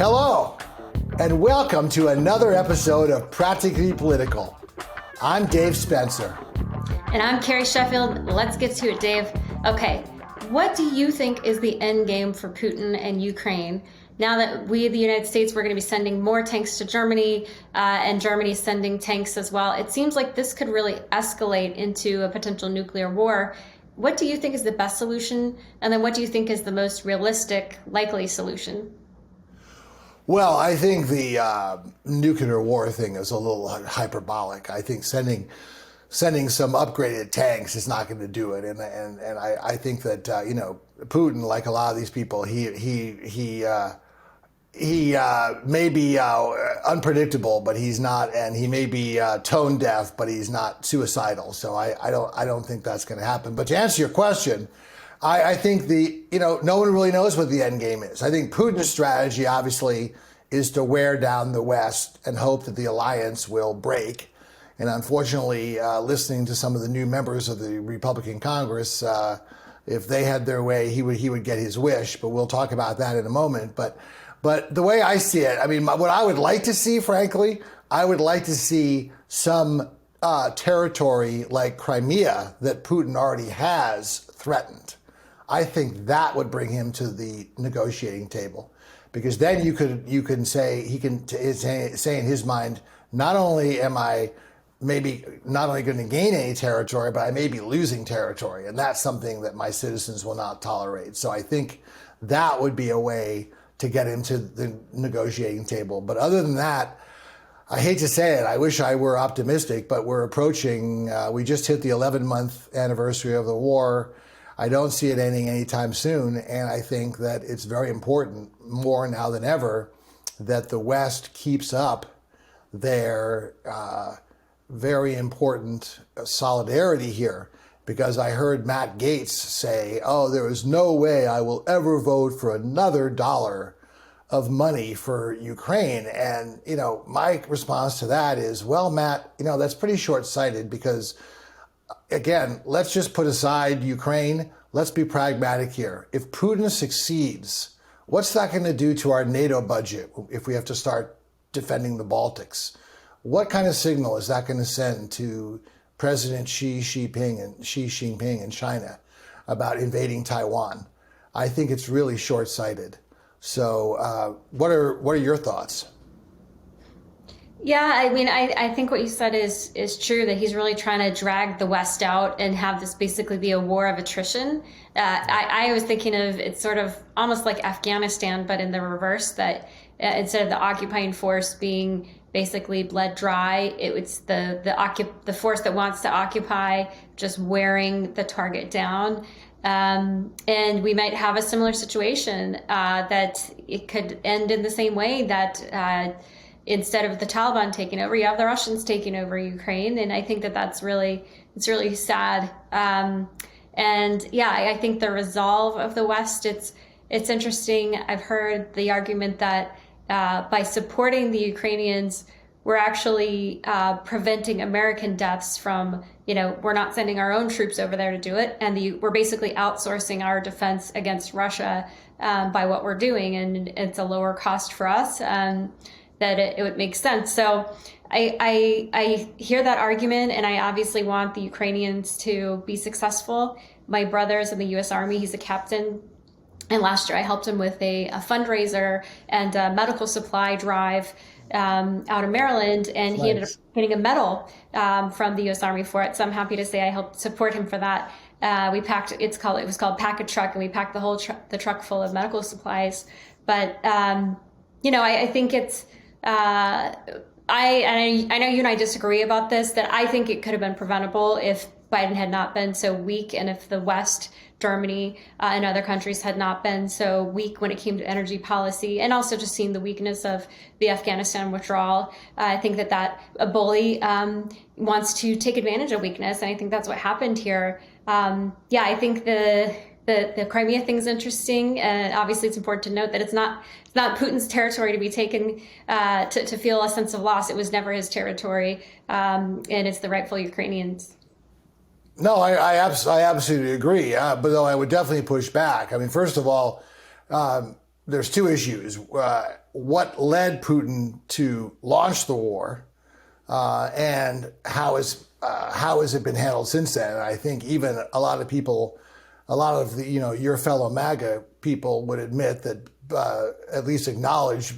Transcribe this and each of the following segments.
Hello, and welcome to another episode of Practically Political. I'm Dave Spencer. And I'm Carrie Sheffield. Let's get to it, Dave. Okay, what do you think is the end game for Putin and Ukraine? Now that we, the United States, we're going to be sending more tanks to Germany, and Germany sending tanks as well, it seems like this could really escalate into a potential nuclear war. What do you think is the best solution? And then what do you think is the most realistic, likely solution? Well, I think the nuclear war thing is a little hyperbolic. I think sending some upgraded tanks is not going to do it, and I think that Putin, like a lot of these people, he may be unpredictable, but he's not, and he may be tone deaf, but he's not suicidal. So I don't think that's going to happen. But to answer your question, I think no one really knows what the end game is. I think Putin's strategy, obviously, is to wear down the West and hope that the alliance will break. And unfortunately, listening to some of the new members of the Republican Congress, if they had their way, he would get his wish. But we'll talk about that in a moment. But the way I see it, I mean, what I would like to see, frankly, I would like to see some territory like Crimea that Putin already has threatened. I think that would bring him to the negotiating table, because then you can say, he can say in his mind, not only am I maybe not only going to gain any territory, but I may be losing territory, and that's something that my citizens will not tolerate. So I think that would be a way to get him to the negotiating table. But other than that, I hate to say it, I wish I were optimistic, but we're approaching, we just hit the 11-month anniversary of the war. I don't see it ending anytime soon, and I think that it's very important, more now than ever, that the West keeps up their very important solidarity here, because I heard Matt Gaetz say, there is no way I will ever vote for another dollar of money for Ukraine. And, my response to that is, well, Matt, that's pretty short-sighted, because again, let's just put aside Ukraine. Let's be pragmatic here. If Putin succeeds, what's that going to do to our NATO budget if we have to start defending the Baltics? What kind of signal is that going to send to President Xi Jinping in China about invading Taiwan? I think it's really short-sighted. So what are your thoughts? Yeah, I mean, I think what you said is true, that he's really trying to drag the West out and have this basically be a war of attrition. I was thinking of it sort of almost like Afghanistan, but in the reverse, that instead of the occupying force being basically bled dry, it's the force that wants to occupy just wearing the target down. And we might have a similar situation that it could end in the same way, that instead of the Taliban taking over, you have the Russians taking over Ukraine. And I think it's really sad. And yeah, I think the resolve of the West, it's interesting. I've heard the argument that by supporting the Ukrainians, we're actually preventing American deaths from, we're not sending our own troops over there to do it. And we're basically outsourcing our defense against Russia by what we're doing. And it's a lower cost for us. That it would make sense. So I hear that argument, and I obviously want the Ukrainians to be successful. My brother's in the U.S. Army. He's a captain. And last year I helped him with a fundraiser and a medical supply drive out of Maryland. And he ended up getting a medal from the U.S. Army for it. So I'm happy to say I helped support him for that. It was called Pack a Truck, and we packed the whole the truck full of medical supplies. But, I think it's, I know you and I disagree about this, that I think it could have been preventable if Biden had not been so weak, and if the West, Germany, and other countries had not been so weak when it came to energy policy, and also just seeing the weakness of the Afghanistan withdrawal. I think that a bully wants to take advantage of weakness, and I think that's what happened here. I think the Crimea thing is interesting, and obviously it's important to note that it's not Putin's territory to be taken to feel a sense of loss. It was never his territory, and it's the rightful Ukrainians. No, I absolutely agree. But though I would definitely push back. I mean, first of all, there's two issues. what led Putin to launch the war, and how has it been handled since then? And I think even a lot of people, a lot of the, your fellow MAGA people would admit that, at least acknowledge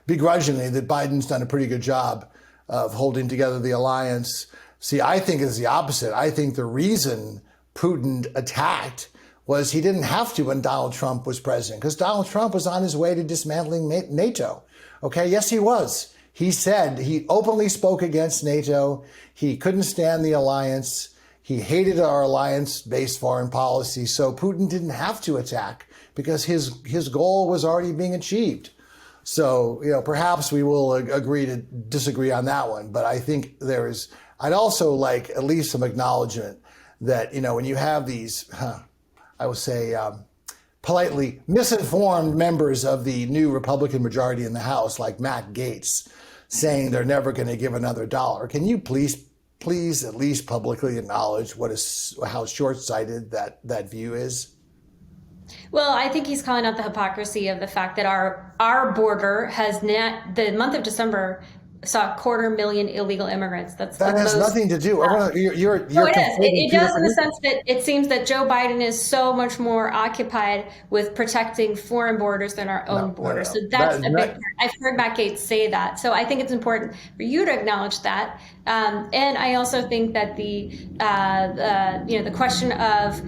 begrudgingly, that Biden's done a pretty good job of holding together the alliance. See, I think it's the opposite. I think the reason Putin attacked was he didn't have to when Donald Trump was president, because Donald Trump was on his way to dismantling NATO. Okay, yes, he was. He said, he openly spoke against NATO. He couldn't stand the alliance. He hated our alliance-based foreign policy. So Putin didn't have to attack because his goal was already being achieved. So, perhaps we will agree to disagree on that one. But I think I'd also like at least some acknowledgement that, when you have these, I would say, politely misinformed members of the new Republican majority in the House, like Matt Gaetz, saying they're never going to give another dollar. Can you please at least publicly acknowledge how short-sighted that view is? Well, I think he's calling out the hypocrisy of the fact that our border has the month of December saw 250,000 illegal immigrants. That has nothing to do. No, it is. It does in the sense that it seems that Joe Biden is so much more occupied with protecting foreign borders than our own borders. So that's a big part. I've heard Matt Gaetz say that. So I think it's important for you to acknowledge that. And I also think that the question of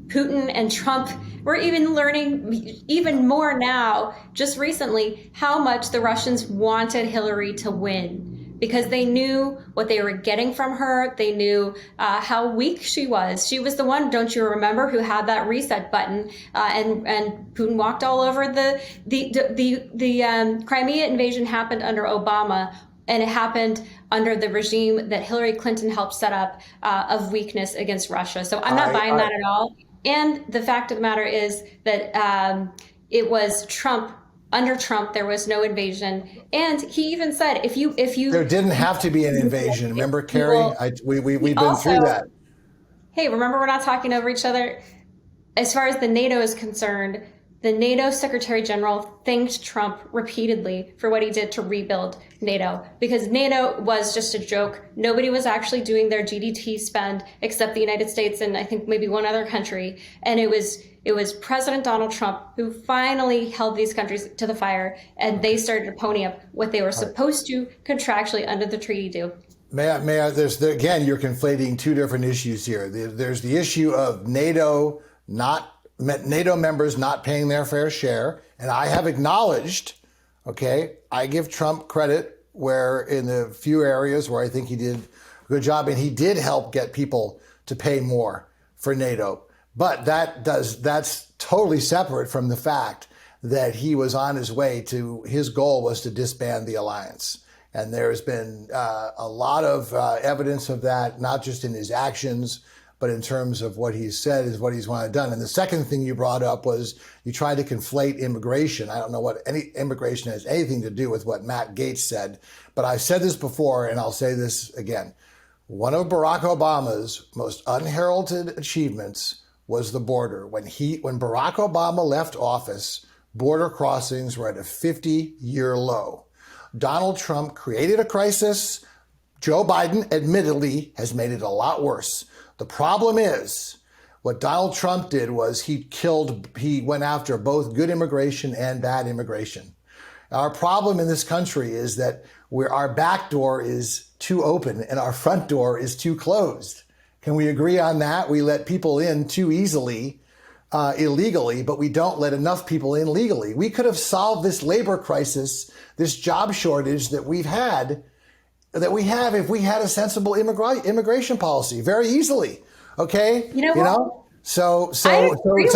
Putin and Trump, we're even learning even more now, just recently, how much the Russians wanted Hillary to win, because they knew what they were getting from her. They knew how weak she was. She was the one, don't you remember, who had that reset button, and Putin walked all over the Crimea invasion happened under Obama. And it happened under the regime that Hillary Clinton helped set up of weakness against Russia. So I'm not buying that at all. And the fact of the matter is that it was Trump. Under Trump, there was no invasion, and he even said, "If you there didn't have to be an invasion." Remember, Carrie? We've been through that. Hey, remember, we're not talking over each other. As far as the NATO is concerned, the NATO Secretary General thanked Trump repeatedly for what he did to rebuild NATO, because NATO was just a joke. Nobody was actually doing their GDP spend except the United States and I think maybe one other country. And it was President Donald Trump who finally held these countries to the fire, and they started to pony up what they were supposed to contractually under the treaty do. May I, again, you're conflating two different issues here. There's the issue of NATO members not paying their fair share. And I have acknowledged, I give Trump credit where in the few areas where I think he did a good job, and he did help get people to pay more for NATO. But that's totally separate from the fact that he was on his way to, his goal was to disband the alliance. And there's been a lot of evidence of that, not just in his actions, but in terms of what he's said is what he's wanted done. And the second thing you brought up was you tried to conflate immigration. I don't know what any immigration has anything to do with what Matt Gaetz said, but I've said this before and I'll say this again. One of Barack Obama's most unheralded achievements was the border. When Barack Obama left office, border crossings were at a 50-year low. Donald Trump created a crisis. Joe Biden, admittedly, has made it a lot worse. The problem is what Donald Trump did was he went after both good immigration and bad immigration. Our problem in this country is that our back door is too open and our front door is too closed. Can we agree on that? We let people in too easily, illegally, but we don't let enough people in legally. We could have solved this labor crisis, this job shortage that we have if we had a sensible immigration policy very easily. Okay. So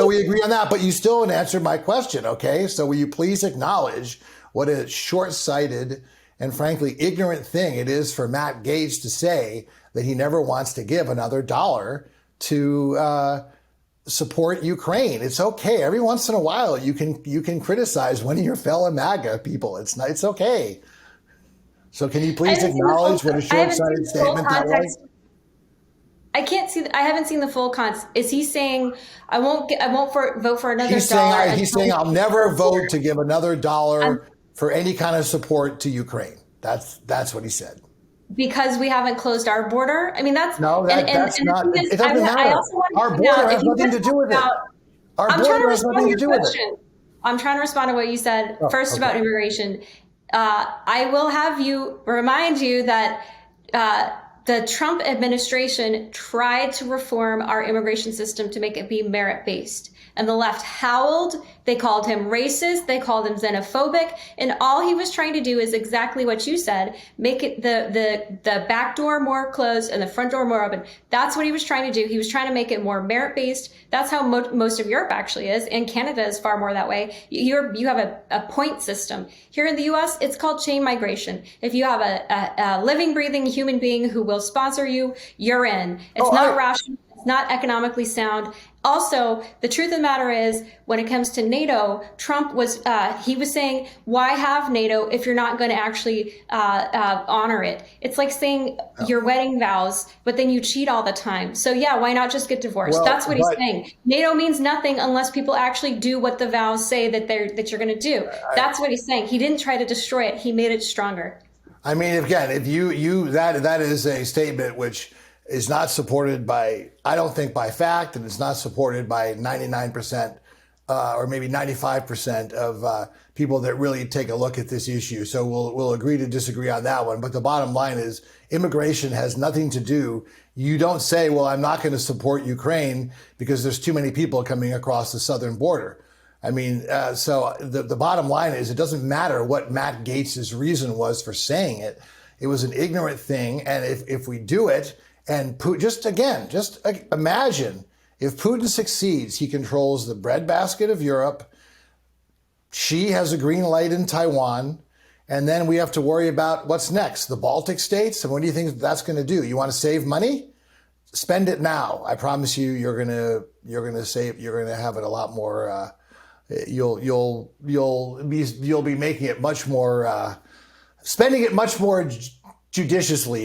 we agree on that, but you still haven't answered my question. Okay. So will you please acknowledge what a short-sighted and frankly ignorant thing it is for Matt Gaetz to say that he never wants to give another dollar to support Ukraine? It's okay. Every once in a while, you can criticize one of your fellow MAGA people. It's okay. So can you please acknowledge what a short-sighted statement that was? I haven't seen the full context. Is he saying I won't vote for another dollar? He's saying I'll never vote to give another dollar for any kind of support to Ukraine. That's what he said. Because we haven't closed our border. I mean, that's No, that's and the not. thing is, It doesn't I matter. also want to Our point out, border if has you nothing guys to do talk with it. about, Our I'm trying border to has respond nothing to to your do with it. question. I'm trying to respond to what you said Oh, first okay. about immigration. I will have you remind you that the Trump administration tried to reform our immigration system to make it be merit-based. And the left howled. They called him racist. They called him xenophobic. And all he was trying to do is exactly what you said, make it the back door more closed and the front door more open. That's what he was trying to do. He was trying to make it more merit-based. That's how most of Europe actually is. And Canada is far more that way. You have a point system. Here in the US, it's called chain migration. If you have a living, breathing human being who will sponsor you, you're in. It's not rational. It's not economically sound. Also, the truth of the matter is, when it comes to NATO, Trump was he was saying, "Why have NATO if you're not going to actually honor it?" It's like saying your wedding vows, but then you cheat all the time. So yeah, why not just get divorced? Well, That's what he's saying. NATO means nothing unless people actually do what the vows say that you're going to do. That's what he's saying. He didn't try to destroy it. He made it stronger. I mean, again, if you that is a statement which is not supported by, I don't think, by fact, and it's not supported by 99% or maybe 95% of people that really take a look at this issue. So we'll agree to disagree on that one. But the bottom line is, immigration has nothing to do. You don't say, well, I'm not going to support Ukraine because there's too many people coming across the southern border. I mean, so the bottom line is, it doesn't matter what Matt Gaetz's reason was for saying it. It was an ignorant thing. And if we do it, and Putin, just imagine if Putin succeeds, he controls the breadbasket of Europe. Xi has a green light in Taiwan. And then we have to worry about what's next, the Baltic states. And what do you think that's going to do? You want to save money? Spend it now. I promise you, you're going to have it a lot more. You'll be making it much more, spending it much more judiciously.